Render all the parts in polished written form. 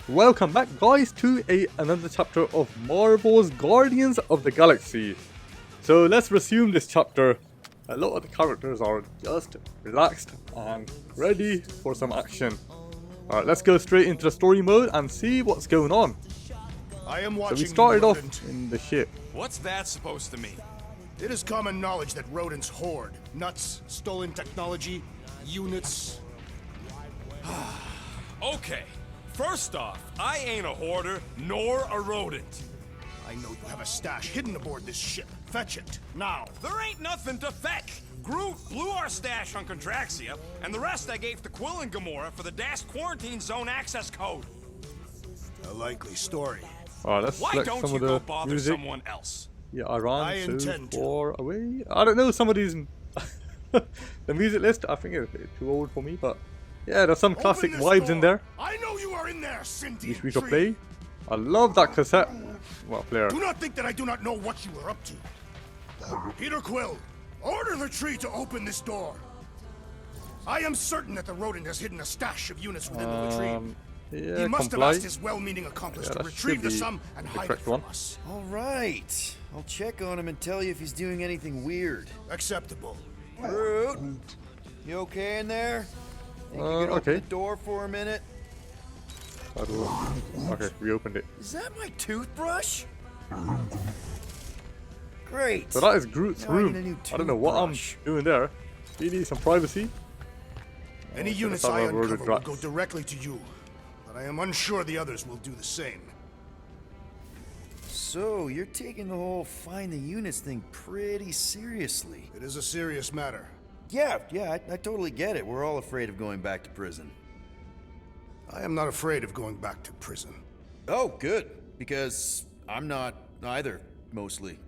Welcome back guys to another chapter of Marvel's Guardians of the Galaxy. So let's resume this chapter. A lot of the characters are just relaxed and ready for some action. Alright, let's go straight into the story mode and see what's going on. I am So watching we started off rodent. in the ship. What's that supposed to mean? It is common knowledge that rodents hoard nuts, stolen technology, units. Okay, first off, I ain't a hoarder nor a rodent. I know you have a stash hidden aboard this ship. Fetch it, now. There ain't nothing to fetch. Groot blew our stash on Contraxia, and the rest I gave to Quill and Gamora for the dash quarantine zone access code. A likely story. Alright, let's Why select don't some you of go the bother music. someone else? Yeah, I I ran so intend to. far away. I don't know, some of these... the music list, I think it's a bit too old for me, but... Yeah, there's some classic Open this vibes in door. there. I know you are in there, sentient Which we shall tree. play. I love that cassette. Well, player. Do not think that I do not know what you are up to. Peter Quill, order the tree to open this door. I am certain that the rodent has hidden a stash of units within the latrine. Yeah, He must comply. have asked his well-meaning accomplice Yeah, to that retrieve should the be sum and the hide it correct from one. us. All right. I'll check on him and tell you if he's doing anything weird. Acceptable. Groot, you okay in there? Think you can open okay. the door for a minute? Okay, we opened it. Is that my toothbrush? Great. So that is Groot's Now I need a room. new I don't know what I'm toothbrush. doing there. You need some privacy. Any Okay, units let's I have a word uncover with will Drax. go directly to you, but I am unsure the others will do the same. So, you're taking the whole find the units thing pretty seriously. It is a serious matter. Yeah, I totally get it. We're all afraid of going back to prison. I am not afraid of going back to prison. Oh, good. Because I'm not either, mostly.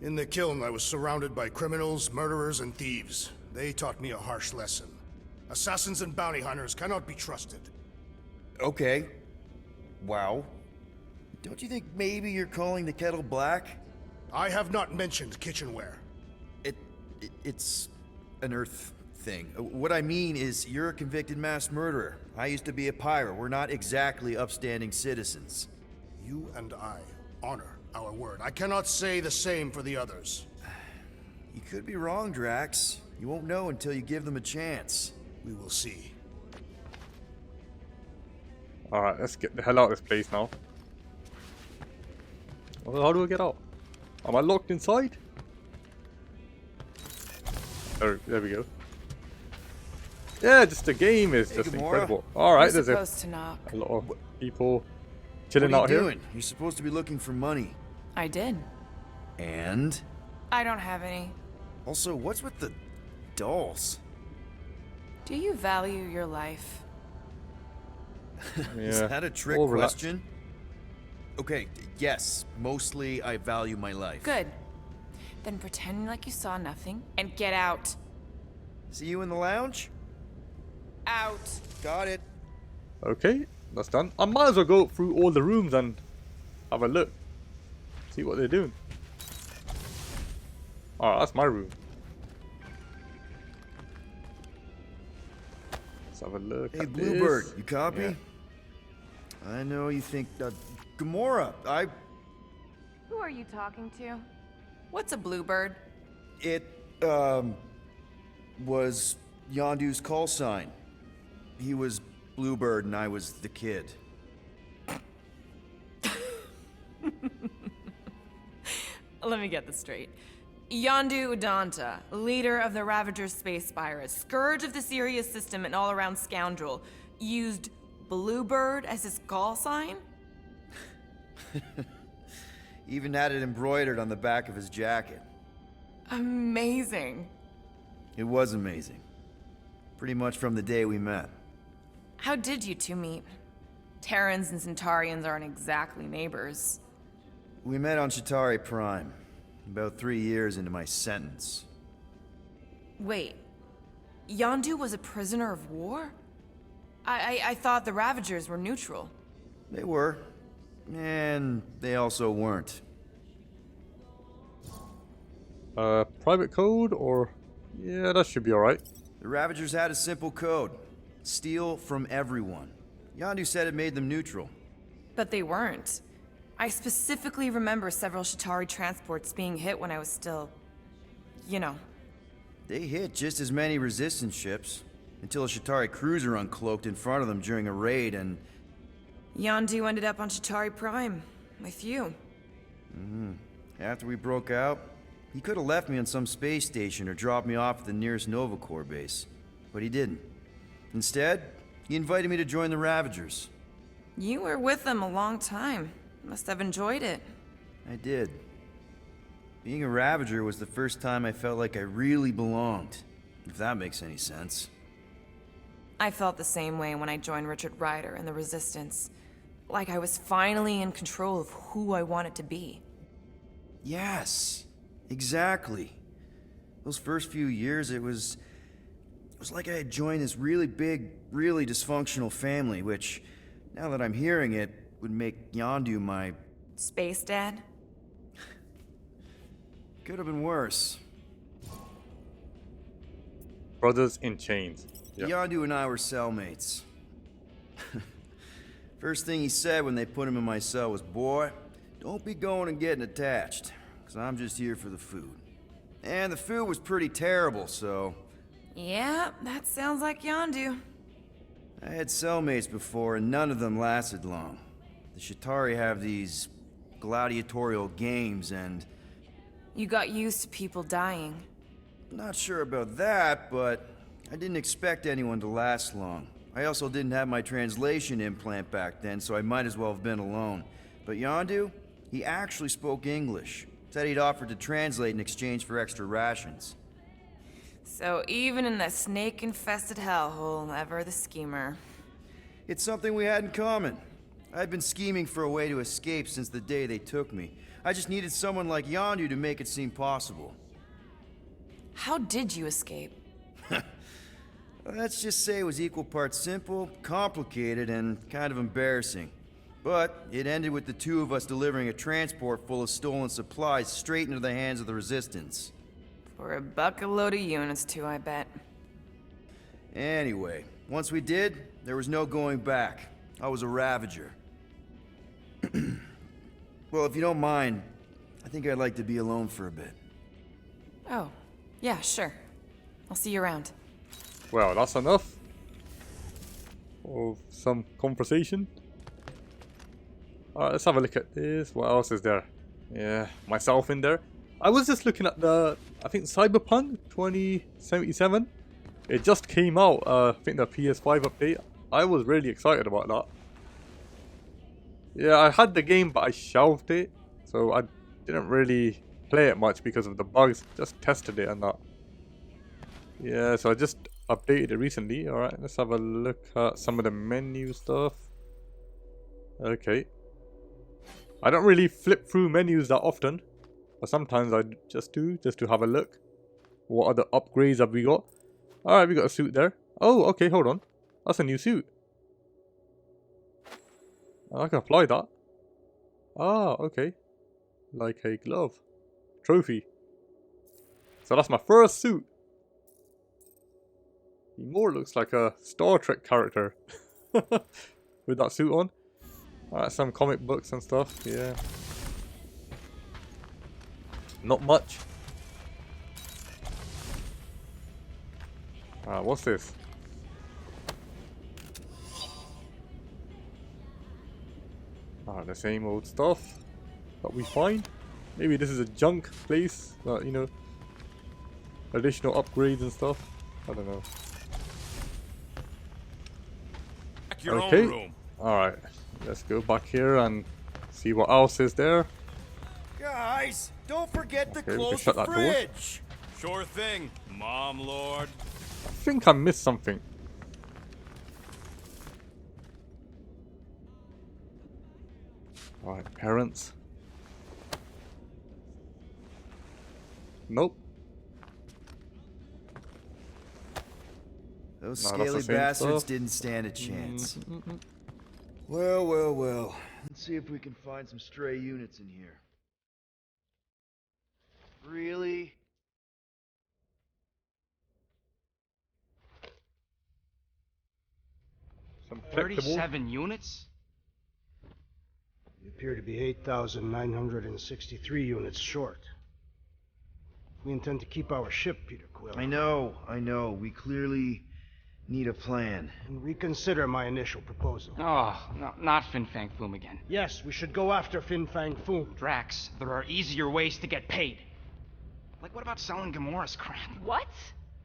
In the kiln, I was surrounded by criminals, murderers, and thieves. They taught me a harsh lesson. Assassins and bounty hunters cannot be trusted. Okay. Wow. Don't you think maybe you're calling the kettle black? I have not mentioned kitchenware. It's an Earth thing. What I mean is, you're a convicted mass murderer. I used to be a pirate. We're not exactly upstanding citizens. You and I honor our word. I cannot say the same for the others. You could be wrong, Drax. You won't know until you give them a chance. We will see. Alright, let's get the hell out of this place now. Well, how do I get out? Am I locked inside? There we go. Yeah, just the game is just Gamora. incredible. Alright, You're there's supposed to knock. a lot of people What chilling are out you here. doing? You're supposed to be looking for money. I did. And? I don't have any. Also, what's with the dolls? Do you value your life? Is Yeah. that a trick All relaxed. question? Okay, yes. Mostly, I value my life. Good. Then pretend like you saw nothing and get out. See you in the lounge? Out. Got it. Okay, that's done. I might as well go through all the rooms and have a look. See what they're doing. Alright, that's my room. Let's have a look Hey, at Bluebird, this. you copy? Yeah. I know you think Gamora, Who are you talking to? What's a bluebird? It, was Yondu's call sign. He was Bluebird and I was the kid. Let me get this straight. Yondu Udanta, leader of the Ravagers space virus, scourge of the Sirius system and all-around scoundrel, used Bluebird as his call sign? Even had it embroidered on the back of his jacket. Amazing. It was amazing. Pretty much from the day we met. How did you two meet? Terrans and Centaurians aren't exactly neighbors. We met on Chitauri Prime, about 3 years into my sentence. Wait, Yondu was a prisoner of war? I thought the Ravagers were neutral. They were, and they also weren't. Private code or... Yeah, that should be alright. The Ravagers had a simple code. Steal from everyone. Yondu said it made them neutral. But they weren't. I specifically remember several Shatari transports being hit when I was still... you know. They hit just as many resistance ships, until a Shatari cruiser uncloaked in front of them during a raid and... Yondu ended up on Shatari Prime, with you. After we broke out, he could have left me on some space station or dropped me off at the nearest Nova Corps base. But he didn't. Instead, he invited me to join the Ravagers. You were with them a long time. Must have enjoyed it. I did. Being a Ravager was the first time I felt like I really belonged, if that makes any sense. I felt the same way when I joined Richard Ryder and the Resistance. Like I was finally in control of who I wanted to be. Yes, exactly. Those first few years, it was like I had joined this really big, really dysfunctional family, which, now that I'm hearing it, would make Yondu my... Space Dad? Could have been worse. Brothers in chains. Yep. Yondu and I were cellmates. First thing he said when they put him in my cell was, "Boy, don't be going and getting attached, because I'm just here for the food." And the food was pretty terrible, so... Yeah, that sounds like Yondu. I had cellmates before, and none of them lasted long. The Shatari have these gladiatorial games, and... You got used to people dying. Not sure about that, but I didn't expect anyone to last long. I also didn't have my translation implant back then, so I might as well have been alone. But Yondu, he actually spoke English. Said he'd offered to translate in exchange for extra rations. So even in the snake-infested hellhole, ever the schemer. It's something we had in common. I'd been scheming for a way to escape since the day they took me. I just needed someone like Yondu to make it seem possible. How did you escape? Let's just say it was equal parts simple, complicated, and kind of embarrassing. But it ended with the two of us delivering a transport full of stolen supplies straight into the hands of the Resistance. For a bucket-load of units too, I bet. Anyway, once we did, there was no going back. I was a Ravager. Well, if you don't mind, I think I'd like to be alone for a bit. Oh, yeah, sure. I'll see you around. Well, that's enough of some conversation. Alright, let's have a look at this. What else is there? Yeah, myself in there. I was just looking at the, I think Cyberpunk 2077. It just came out, I think the PS5 update. I was really excited about that. Yeah, I had the game, but I shelved it. So I didn't really play it much because of the bugs. Just tested it and that. Yeah, so I just updated it recently. Alright, let's have a look at some of the menu stuff. Okay. I don't really flip through menus that often. But sometimes I just do, just to have a look. What other upgrades have we got? Alright, we got a suit there. Oh, okay, hold on. That's a new suit. I can apply that. Ah, okay. Like a glove. Trophy. So that's my first suit. He more looks like a Star Trek character. With that suit on. Alright, some comic books and stuff, yeah. Not much. What's this? The same old stuff that we find. Maybe this is a junk place that, you know, additional upgrades and stuff. I don't know. Back your Okay. own room. Alright, let's go back here and see what else is there. Guys, don't forget to Okay, we can close shut the that door. fridge! Sure thing, Mom Lord. I think I missed something. Alright, parents. Nope. Those No, that's the scaly same bastards stuff. didn't stand a chance. Well, well, well. Let's see if we can find some stray units in here. Really? Some collectible. 37 units? appear to be 8,963 units short. We intend to keep our ship, Peter Quill. I know. We clearly need a plan. And reconsider my initial proposal. Oh, no, not Fin Fang Foom again. Yes, we should go after Fin Fang Foom. Drax, there are easier ways to get paid. Like, what about selling Gamora's crap? What?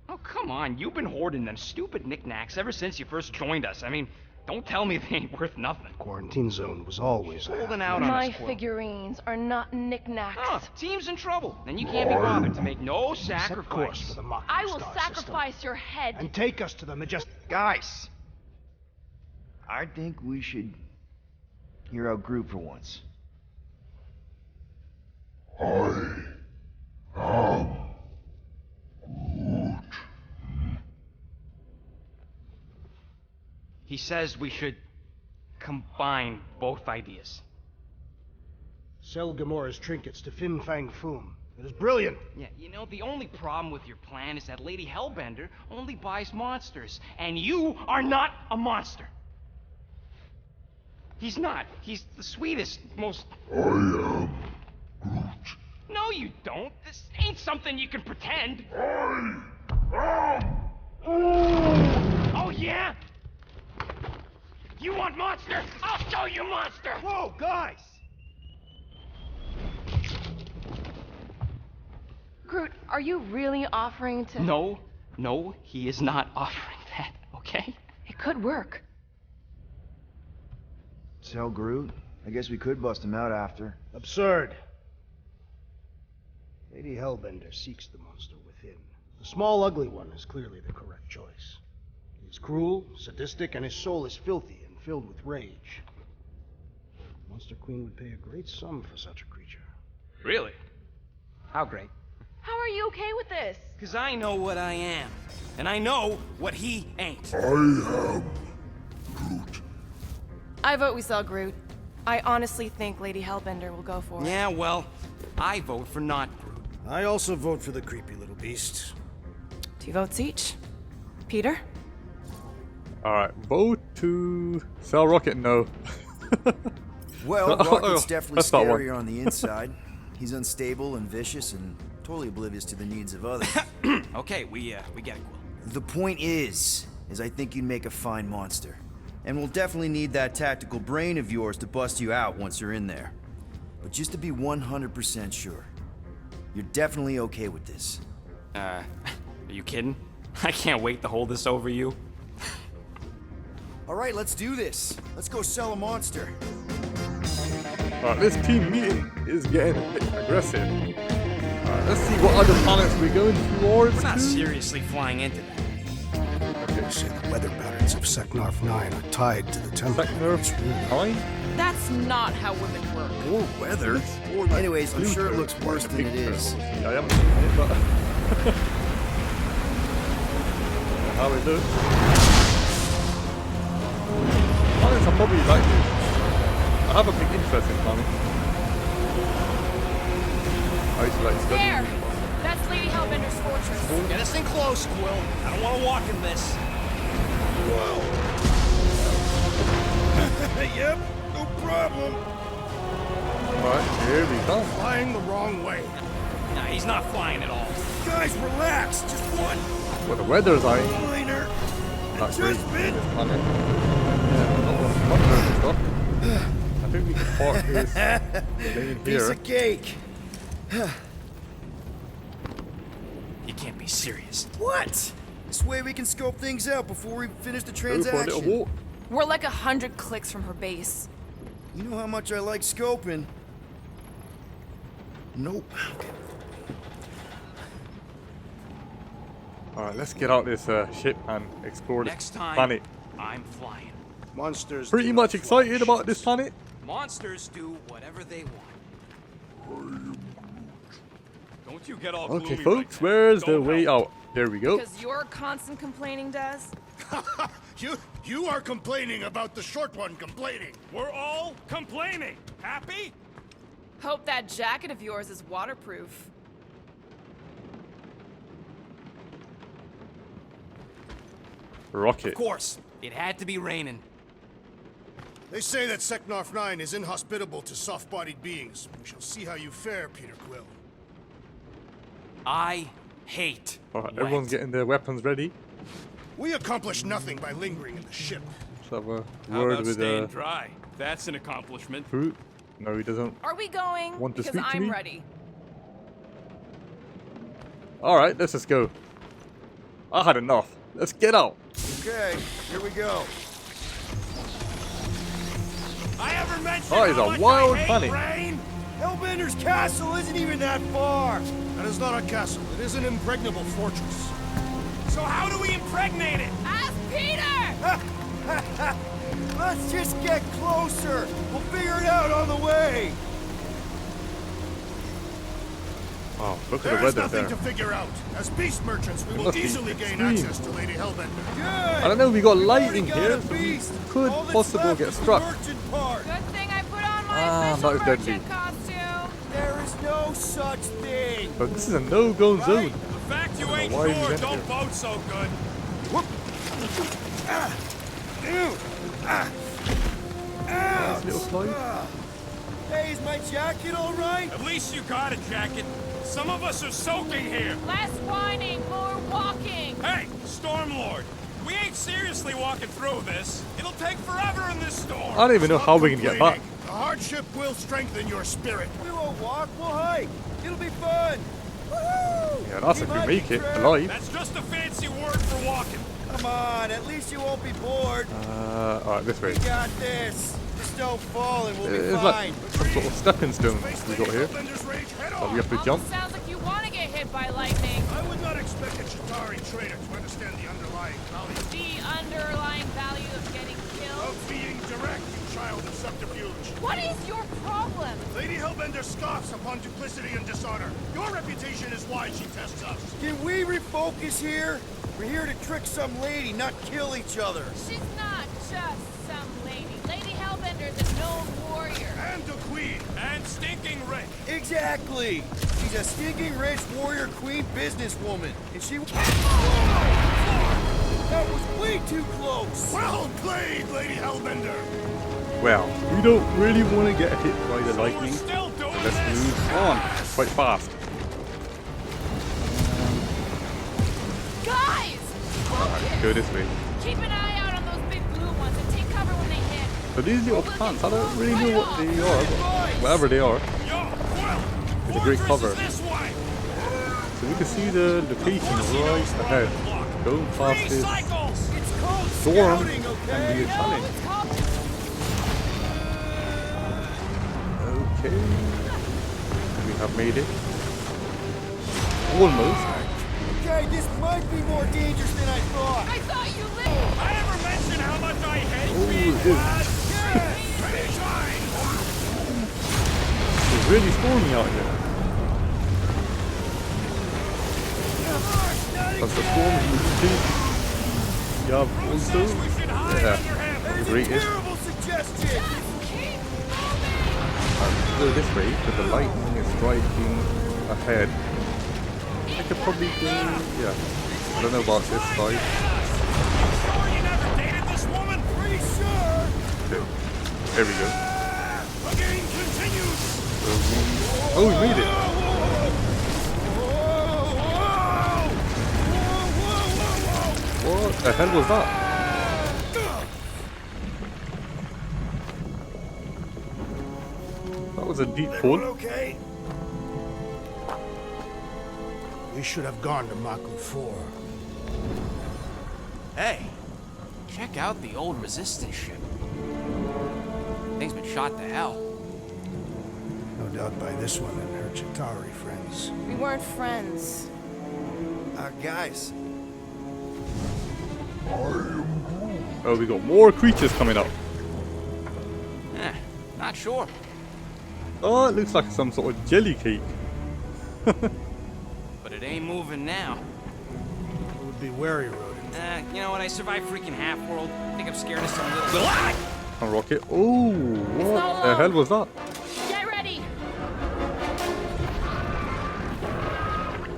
Oh, come on. You've been hoarding them stupid knickknacks ever since you first joined us. I mean, don't tell me they ain't worth nothing. Quarantine zone was always Holding out on My us, Quill. figurines are not knickknacks. Oh, team's in trouble. Then you can't be bothered to make no Set course sacrifice. for the Mocking I will Star sacrifice system. your head. And take us to the majestic. Guys, I think we should hear out Groot for once. He says we should combine both ideas. Sell Gamora's trinkets to Fin Fang Foom. It is brilliant. Yeah, you know, the only problem with your plan is that Lady Hellbender only buys monsters, and you are not a monster. He's not. He's the sweetest, most... I am Groot. No, you don't. This ain't something you can pretend. Oh, yeah? You want monster? I'll show you monster! Whoa, guys! Groot, are you really offering to... No, he is not offering that, okay? It could work. Sell Groot? I guess we could bust him out after. Absurd. Lady Hellbender seeks the monster within. The small, ugly one is clearly the correct choice. He is cruel, sadistic, and his soul is filthy and filled with rage. Monster Queen would pay a great sum for such a creature. Really? How great? How are you okay with this? Because I know what I am. And I know what he ain't. I vote we sell Groot. I honestly think Lady Hellbender will go for it. Yeah, well, I vote for not Groot. I also vote for the creepy little beast. 2 votes each. Peter? Alright, vote to sell Rocket, no. Well, Rocket's definitely that's not one. scarier on the inside. He's unstable and vicious and totally oblivious to the needs of others. Okay, we get it, Quill. The point is I think you'd make a fine monster. And we'll definitely need that tactical brain of yours to bust you out once you're in there. But just to be 100% sure, you're definitely okay with this. Are you kidding? I can't wait to hold this over you. All right, let's do this. Let's go sell a monster. Alright, this team meeting is getting a bit aggressive. Alright, let's see what other planets we're going towards. We're not to. seriously flying into that. They say the weather patterns of Seknarf 9 are tied to the temperature. Seknarf 9? That's not how women work. Or weather. Anyways, I'm sure it looks worse than it is. Yeah, I haven't seen it, but... how it looks. Planets are probably like this. I have a big interest in planets. I used to like studying There! them. That's Lady Hellbender's fortress. Get us in close, Quill. I don't want to walk in this. Yep, no problem. Alright, here we come. Flying the wrong way. Nah, he's not flying at all. Guys, relax. Just one Well, the weather's like minor not great adjustment. in this planet. Yeah, not a lot of stuff. I think we can park this plane Piece here. of cake. You can't be serious. What? This way we can scope things out before we finish the Go for a little transaction. walk. We're like 100 clicks from her base. You know how much I like scoping. Nope. Alright, let's get out this ship and explore Next this time, planet. I'm flying. Monsters. Pretty do much not fly excited about ships. this planet. Monsters do whatever they want. Don't you get all gloomy Okay, like folks, that. where's the Don't way help. out? There we go. Because your constant complaining does. You are complaining about the short one complaining. We're all complaining. Happy? Hope that jacket of yours is waterproof. Rocket. Of course. It had to be raining. They say that Seknarf 9 is inhospitable to soft-bodied beings. We shall see how you fare, Peter Quill. I hate Alright, everyone's getting their weapons ready. We accomplish nothing by lingering in the ship. Let's have a How word about with staying dry? That's an accomplishment. Fruit. No, he doesn't. Are we going? Want to because speak to I'm me? ready. Alright, let's just go. I had enough. Let's get out. Okay, here we go. I ever mentioned Oh, he's how a much wild I hate bunny. rain? Hellbender's castle isn't even that far. That is not a castle. It is an impregnable fortress. So how do we impregnate it? Ask Peter! Let's just get closer. We'll figure it out on the way. Oh, look at There the is weather nothing there. to figure out. As beast merchants, we will must be easily gain extreme. access to Lady Hellbender. Good. I don't know, we got We've lightning already got here, a so we beast. could All that's possibly left get is the struck. merchant part. Good thing I put on my Ah, official that is deadly. merchant costume. There is no such thing. But this is a no-go zone. The fact you ain't why we sure went don't here. vote so good. Nice little slide. Hey, is my jacket all right? At least you got a jacket. Some of us are soaking here. Less whining, more walking. Hey, Stormlord, we ain't seriously walking through this. It'll take forever in this storm. I don't even know how we can get back. The hardship will strengthen your spirit. We won't walk, we'll hike. It'll be fun. Woohoo! Yeah, that's if Keep we on make your it trail. alive. That's just a fancy word for walking. Come on, at least you won't be bored. Alright, this way. We got this. Just don't fall and we'll be It's like fine. some sort of stepping stone Face we Lady got here. Hellbender's rage head So we on. have to jump. Almost sounds like you want to get hit by lightning. I would not expect a Chitauri trader to understand the underlying value The underlying value of getting of killed. being direct, you child of subterfuge. What is your problem? Lady Hellbender scoffs upon duplicity and dishonor. Your reputation is why she tests us. Can we refocus here? We're here to trick some lady, not kill each other. She's not just some lady. Lady Hellbender's a known warrior. And a queen. And stinking rich. Exactly. She's a stinking rich warrior queen businesswoman. And she... That was way too close. Well played, Lady Hellbender. Well, we don't really want to get hit by the So we're lightning. still doing Let's this. move on quite fast. Guys! Focus! Go this way. Keep an eye out on those big blue ones and take cover when they hit. So these little plants, I don't really know what they are, but whatever they are. Yo, Quill, It's a great fortress cover. is this way. So we can see the location right ahead. Going past Three this cycles. It's called storm scouting, can okay? be a challenge. It's called... Okay. We have made it. Almost. Okay, this might be more dangerous than I thought. I thought you lived. I ever mention how much I hate Ooh, being it is. glad? Anytime. It's really stormy out here. But the storm is deep. You have Who also, says we should hide yeah, under him? That is a greatest. terrible suggestion. Keep moving. Go this way, but the lightning is striking ahead. I could probably go, yeah. I don't know about this side. Sure you never dated this woman? Pretty sure. Okay. There we go. The game continues. Oh, we made it. What the hell was that? That was a deep fall. Okay. We should have gone to Maku 4. Hey, check out the old resistance ship. Thing's been shot to hell. No doubt by this one and her Chitauri friends. We weren't friends. Guys, Oh, we got more creatures coming up. Not sure. Oh, it looks like some sort of jelly cake. But it ain't moving now. It would be wary, Rodin. You know what? I survived freaking Half-World. I think I'm scared of some little... A rocket. Oh, what not the alone. hell was that? Get ready.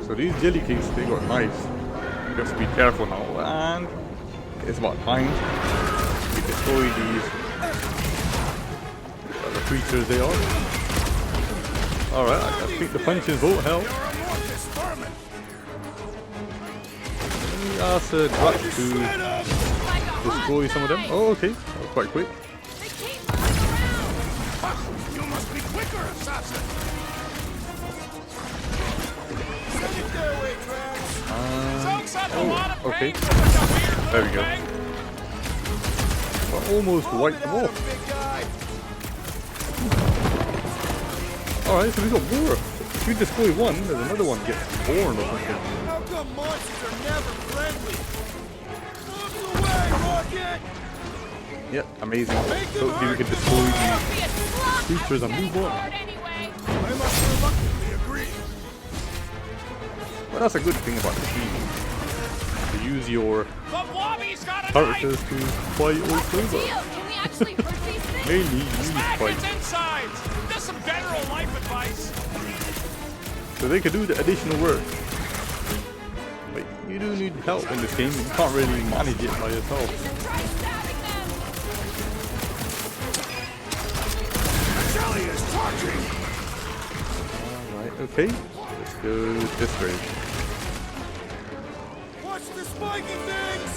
So these jelly cakes, they got knives. You have to be careful now. And it's about time we destroy these creatures they are. Alright, I think the punches won't help. Let me ask Drac to destroy some of them. Oh, okay. That was quite quick. You must be quicker, assassin. Oh, okay. There we go. I almost wiped them off. Alright, so we got more. If we destroy one, there's another one gets born or something. How come monsters are never friendly? Move away, Rocket! Yeah, amazing. Hopefully we can destroy these creatures and move on. I must reluctantly agree. But that's a good thing about the team. To use your characters to fight all flavor. Can we actually hurt these things? Mainly use fight. insides. Just some general life advice. So they can do the additional work. But you do need help in this game. You can't really manage it by yourself. Try stabbing them. Shelly is charging! Alright, okay. Let's go this way. Watch the spiky things!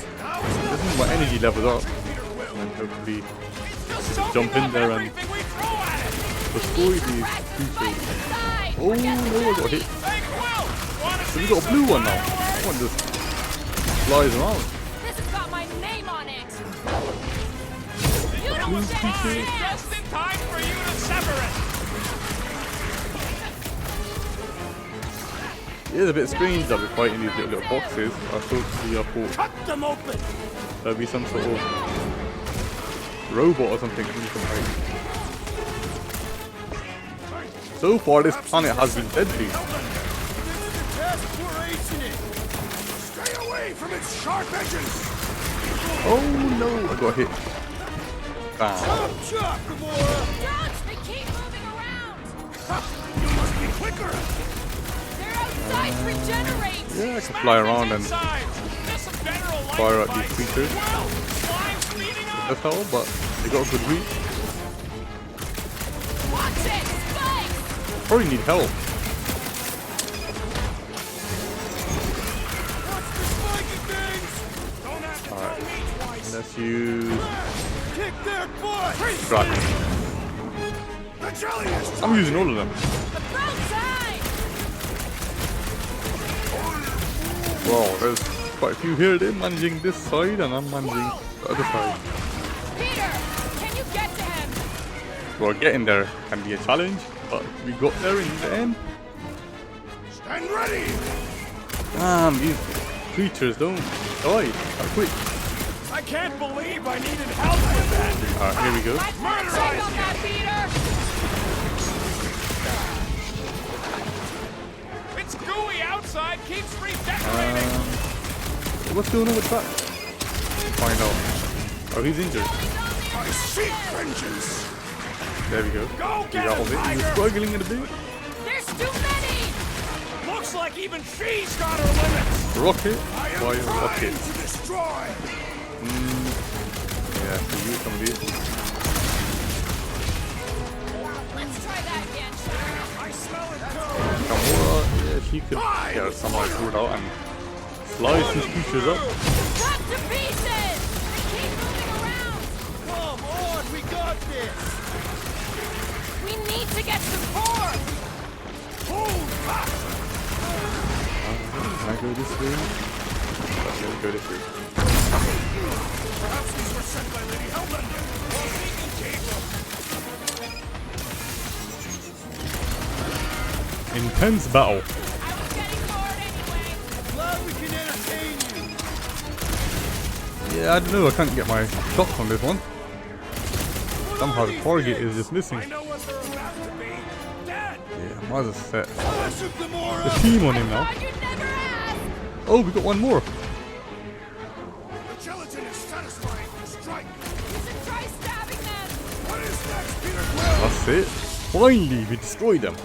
This is my energy levels up. And hopefully jump in there and destroy these creatures. Oh no, I got hit. So we got a blue one now. That one just flies around. This has got my name on it. You don't Blue stand a creature. chance. Just in time for you to sever it. It is a bit strange that we're fighting these little boxes. I thought Cut them open! there'd be some sort of robot or something we can fight. So far this planet has been deadly. Stay away from its sharp edges! Oh no, I got hit. Bam. Chop, Gamora! Dodge, they keep moving around. You must be quicker! Their outsides regenerate. Yeah, I can fly around and fire at these creatures. That's all, but they got a good reach. Watch it, spike. Probably need help. Alright, let's use Kick their butt! Drac. The jelly is I'm using all of them. About time. Wow, there's quite a few here. They're managing this side and I'm managing the other side. Peter, can you get to him? Well, getting there can be a challenge, but we got there in the end. Stand ready! Damn, these creatures don't die that quick. I can't believe I needed help with that. Alright, here we go. Check on that, Peter. It's gooey outside, keeps redecorating. What's going on with that? Find out. Oh, he's injured. I seek vengeance! There we go. Go We get got all him, it. He was Tiger. struggling in a bit. There's too many. Looks like even she's got her limits. Rocket. I am Why trying rocket? to destroy! Yeah, so use some of these. Let's try that again, Sheriff. I smell it too! Gamora, yeah, she could get somehow pulled out and slice these creatures up. Cut to pieces. They keep moving around. Come on, we got this! We need to get support. Hold back! Can I go this way? Let me go this way. Perhaps these were sent by Lady Hellbender! Or Vegan Cable! Intense battle. I was getting bored anyway. Glad we can entertain you! Yeah, I don't know. I can't get my shots on this one. Somehow the target is just missing. I know what they're about to be! Dead! Yeah, I might as well set Flash of the Gamora! team on him now. God, you'd never ask. Oh, we got one more. The gelatin is satisfying! Strike! You should try stabbing them. What is next, Peter Quill? That's it. Finally, we destroyed them.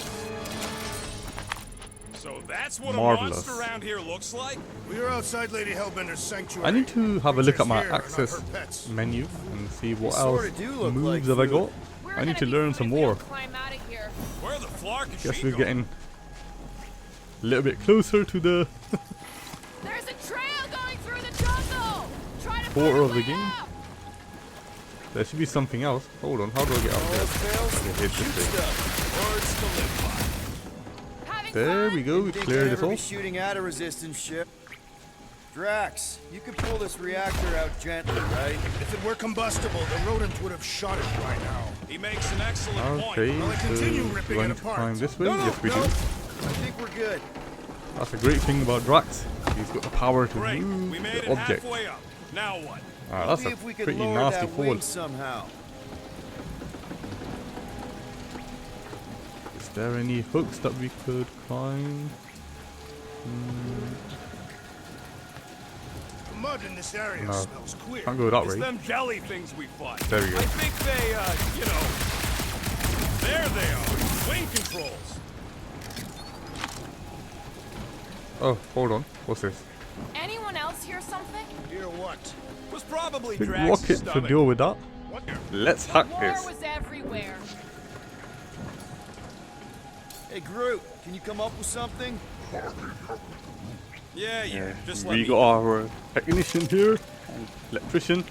So that's what Marvelous. a monster around here looks like? We are outside Lady Hellbender's sanctuary. I need to have a look at my Creatures here are not access her pets. menu and see what They else sorta do look moves like have I food. got. We're I need to learn some more. Climb out of here. Where the flark is Guess she we're going? getting a little bit closer to the There's a trail going through the jungle. Try to quarter find a of the way game. out. There should be something else. Hold on, how do I get up there? Okay, hit this thing. Having There fun? we go, we Think cleared I'd this ever be off. shooting at a resistance ship. Drax, you could pull this reactor out gently, right? If it were combustible, the rodent would have shot it by now. He makes an excellent Okay, point. Well, I so continue we're ripping going it to apart. climb this way. No, Yes, we no. do. I think we're good. That's a great thing about Drax. He's got the power to Great, move we made the it object. halfway up. Now what? Ah, that's See a if we could pretty lower nasty that fall. wing somehow. Is there any hooks that we could climb? The mud in this area No. smells queer. Can't go that It's way. them jelly things we fought. There we go. I think they, you know... There they are. Wing controls. Oh, hold on. What's this? Anyone else hear something? Hear what? Was probably Big Drax's rocket to stomach. deal with that. What? Let's hack War this. was everywhere. Hey, Groot, can you come up with something? Yeah. Just let We me... got our technician here, and electrician.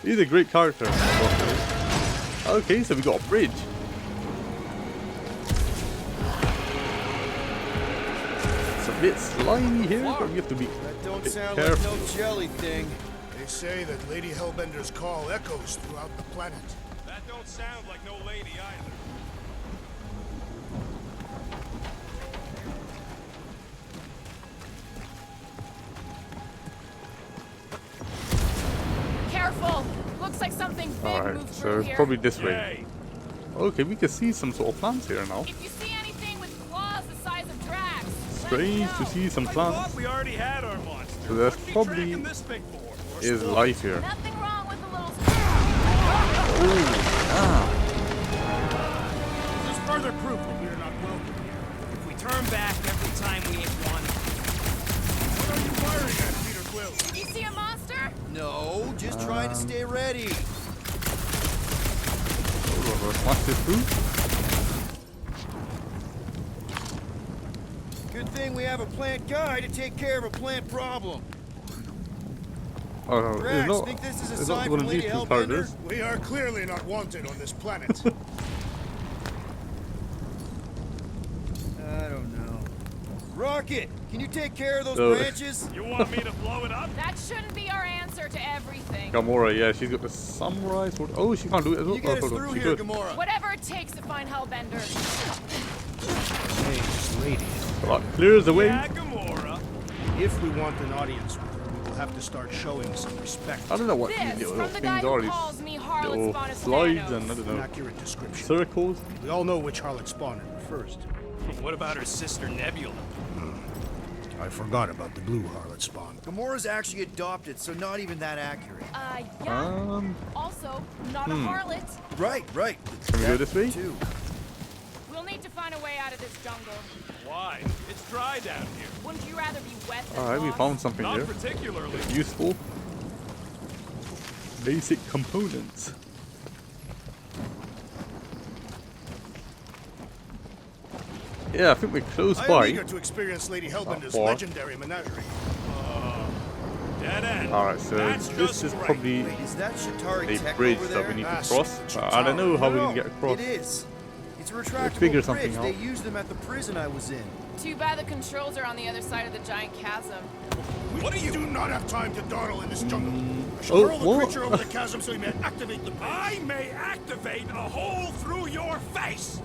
He's a great character. Okay, so we got a bridge. It's a bit slimy here, but we have to be That don't bit sound careful. like no jelly thing. They say that Lady Hellbender's call echoes throughout the planet. That don't sound like no lady either. Careful. Looks like something big Alright, moved so through it's here. probably this way. Yay. Okay, we can see some sort of plants here now. If you see anything with claws the size of Drax, Strange to see some I plants. thought we already had our monster. So there's What'd you probably tracking this thing for? Or is spoil- life here. Nothing wrong with a little. This is further proof that we are not welcome here. If we turn back every time we hit one... What are you firing at, Peter Quill? Did you see a monster? No, just trying to stay ready. What's this through? Good thing we have a plant guy to take care of a plant problem. Oh no, Drax, it's not. think this is a It's not sign one from of these Lady two Hellbender? characters. We are clearly not wanted on this planet. I don't know. Rocket, can you take care of those So- branches? You want me to blow it up? That shouldn't be our answer to everything. Gamora, yeah, she's got the samurai sword. Oh, she can't do it as well. You get us hold on, through she here, could. Gamora. Whatever it takes to find Hellbender. Hey, this lady. So that clears the way. Yeah, Gamora. If we want an audience with her, we will have to start showing some respect. I don't know what these This little from the guy things are. who These calls me Harlot little Spawn of slides Thanos. and I don't An know, accurate description. circles. We all know which harlot spawned it first. What about her sister Nebula? I forgot about the blue harlot spawn. Gamora's actually adopted, so not even that accurate. Yeah. Also, not a harlot. Right. Can we go this way? Too. We'll need to find a way out of this jungle. Why? It's dry down here. Wouldn't you rather be wet than Alright, we lost? found something Not here. particularly. Useful. Basic components. Yeah, I think we're close I am by. eager to experience Lady Hellbender's far. legendary menagerie. Dead end. Alright, so That's this just is great. probably Wait, is that Shatari a tech bridge over that there? we need to That's cross. the But I don't know how we No, can get across. It is. It's a figure retractable something bridge. out. They used them at the prison I was in. Too bad the controls are on the other side of the giant chasm. What do you do not have time to dawdle in this jungle? I shall Oh, hurl the what? creature over the chasm so he may activate the bridge. I may activate a hole through your face.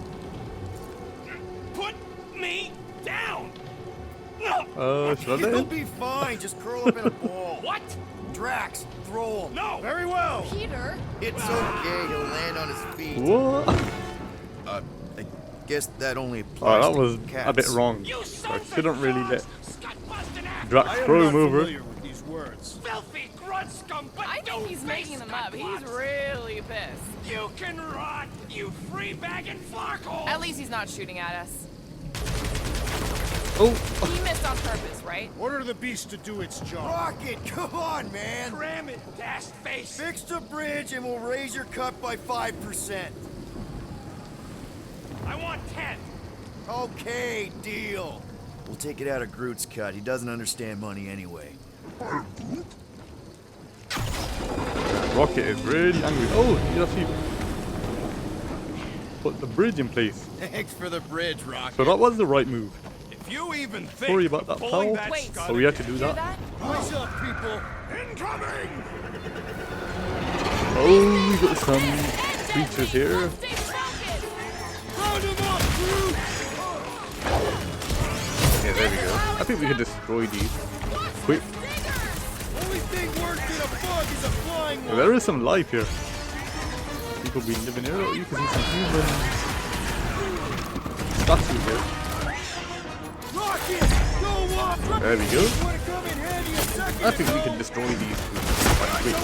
Put me down. Should I let You'll him? be fine. Just curl up in a ball. What? Drax, throw him. No. Very well. Peter? It's okay. He'll land on his feet. What? I guess that only Oh, applies that to was cats. a bit wrong. You I sons shouldn't of really let dogs, scut-busting ass, Drax I am throw not him over. familiar with these words. filthy grunt scum. But I think he's making them up. He's really pissed. You can rot, you free-bagging flarkhole. At least he's not shooting at us. Oh, He missed on purpose, right? Order the beast to do its job. Rocket, come on, man! Cram it, dash face. Fix the bridge and we'll raise your cut by 5%. I want 10. Okay, deal. We'll take it out of Groot's cut. He doesn't understand money anyway. Rocket is really angry. Oh, he actually put the bridge in place. Thanks for the bridge, Rocket. So that was the right move. If you even think Sorry about of that, pulling pal. that Wait. scud So we had to again. do Hear that. that? What's up, people? Incoming! Oh, we got some creatures here. Stay focused! Round him up, Groot! Yeah, there we go. I think we can destroy these. Quick. Only thing worse than a bug is a flying one. There is some life here. People be living here. Oh, you can see some human statues here. Rocket, go up! There we go. Wanna come in handy a second I think we ago? can destroy these quite quick.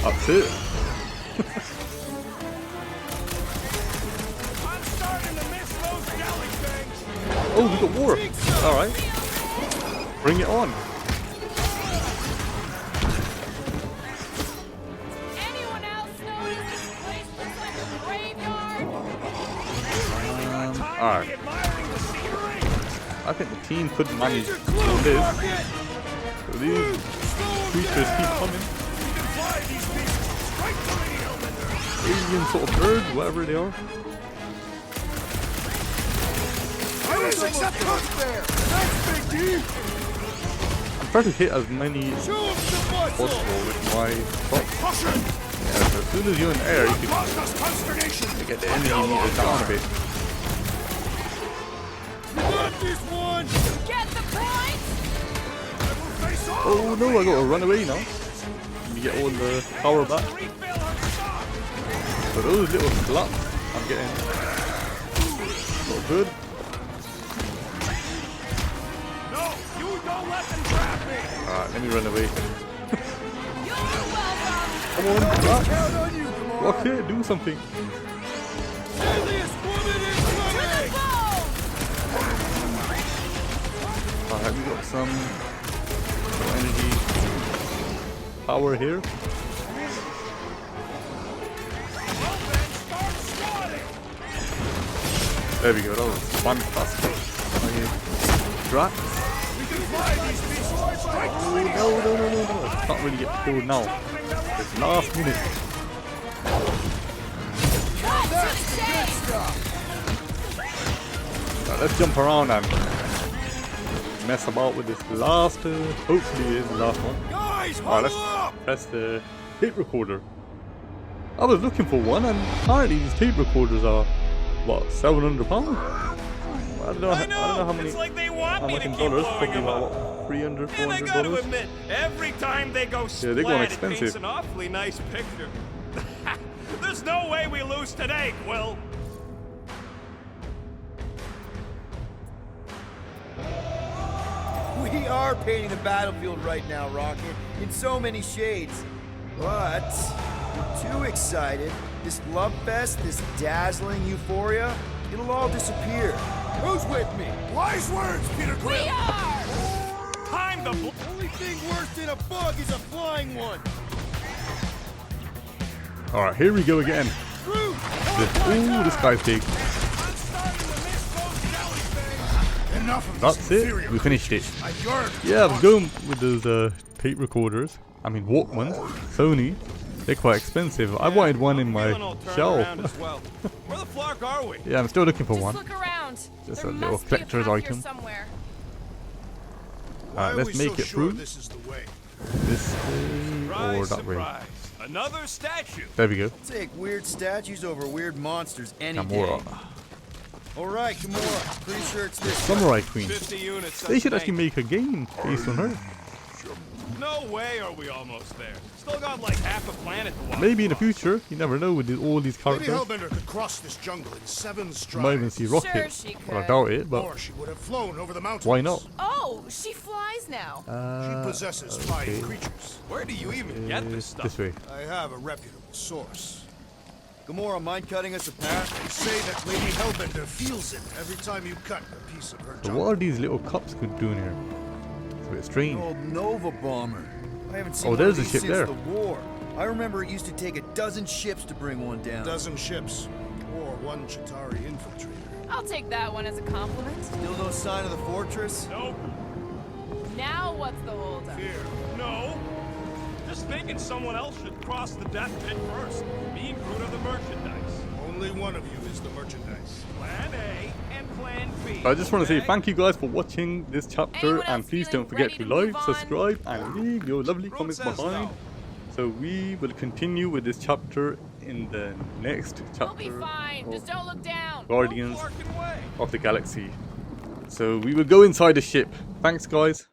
That's it. I'm starting to miss those jelly things. Oh, we got war. Alright. Bring it on. Anyone else notice this place looks like a graveyard? Alright. Admiring the scenery. I think the team could manage all this. So these creatures keep coming. Fly these beasts straight to the Hellbender. Alien sort of birds, whatever they are. Units accept cook there! Thanks, Big D! I'm trying to hit as many as Show him some possible muscle! with my shot. Caution! Yeah, so as soon as you're in the air, you can Caused us consternation! get the enemy meters down a bit. Got this one! Get the point? Face off! Oh no, I gotta run away now. Let me get all the power back. Refill her stock. So those little slaps I'm getting not good. No, you don't let them trap me. Alright, let me run away. You're welcome! Come on, Rock. Count on you, come on. Rocket, do something. Alias woman To the incoming! bone! Alright, we got some energy power here. Well then, start swatting. There we go, that was fantastic. Okay. Drax. We can fly these beasts straight to the No. Can't really get killed now. It's last minute. Cut to the chase! Right, let's jump around and mess about with this last, hopefully it is the last one. Guys, Alright, huddle let's up! press the tape recorder. I was looking for one and apparently these tape recorders are, what, £700? I don't know how many, It's like they want how me much to in keep dollars, blowing probably them about, up. what, 300, And I gotta $400? admit, every time they go Yeah, they're going splat, it paints expensive. an awfully nice picture. There's no way we lose today, Quill. We are painting the battlefield right now, Rocket, in so many shades. But you're too excited. This love fest, this dazzling euphoria, it'll all disappear. Who's with me? Wise words, Peter Quill! We are! Time to Only thing worse than a bug is a flying one. Alright, here we go again. Groot! Ooh, this guy's big. I'm starting to miss those jelly things. Enough of That's this it. inferior We finished it. I yearn for Yeah, I was going with those tape recorders. I mean Walkmans. Sony. They're quite expensive. I wanted one in my Feeling I'll turn shelf. around as well. Where the flark are we? Yeah, I'm still looking for Just one. look around. Just There a little must be collector's path here item. somewhere. Why Alright, are let's we make so it sure through. this is the way? This way or Surprise, that way. surprise. Another statue. There we go. Take weird statues over weird monsters any Gamora. day. All right, Gamora. Pretty sure it's this. Samurai Queen. 50 units. They should that's actually make a game based on her. No way are we almost there. Still got like half a planet to walk Maybe in the across. future. You never know with all these Lady characters. Hellbender could cross this jungle in 7 You might even strides. see Rocket. she Well, I could. doubt it, but Or she would have flown over the mountains. why not? Oh, she flies now. She possesses 5 creatures. Where do you even get this stuff? This way. I have a reputable source. Gamora, mind cutting us a path? They say that Lady Hellbender feels it every time you cut a piece of her So jungle. what are these little cops doing here? It's a bit strange. An old Nova bomber. I haven't seen Oh, one there's of a these ship since there. the war. I remember it used to take a dozen ships to bring one down. Dozen ships, or one Chitauri infiltrator. I'll take that one as a compliment. Still no sign of the fortress? Nope. Now what's the holdup? Fear. No. Just thinking someone else should cross the death pit first. Me and Groot are the merchandise. Only one of you is the merchandise. Plan A and Plan B. I just want to say okay? thank you guys for watching this chapter, Anyone and else please feeling don't forget ready to to like, move on? subscribe, and leave your lovely Groot comments says behind. no. So we will continue with this chapter in the next We'll be chapter fine. of Just don't look down. Guardians Clark and Way. of the Galaxy. So we will go inside the ship. Thanks guys.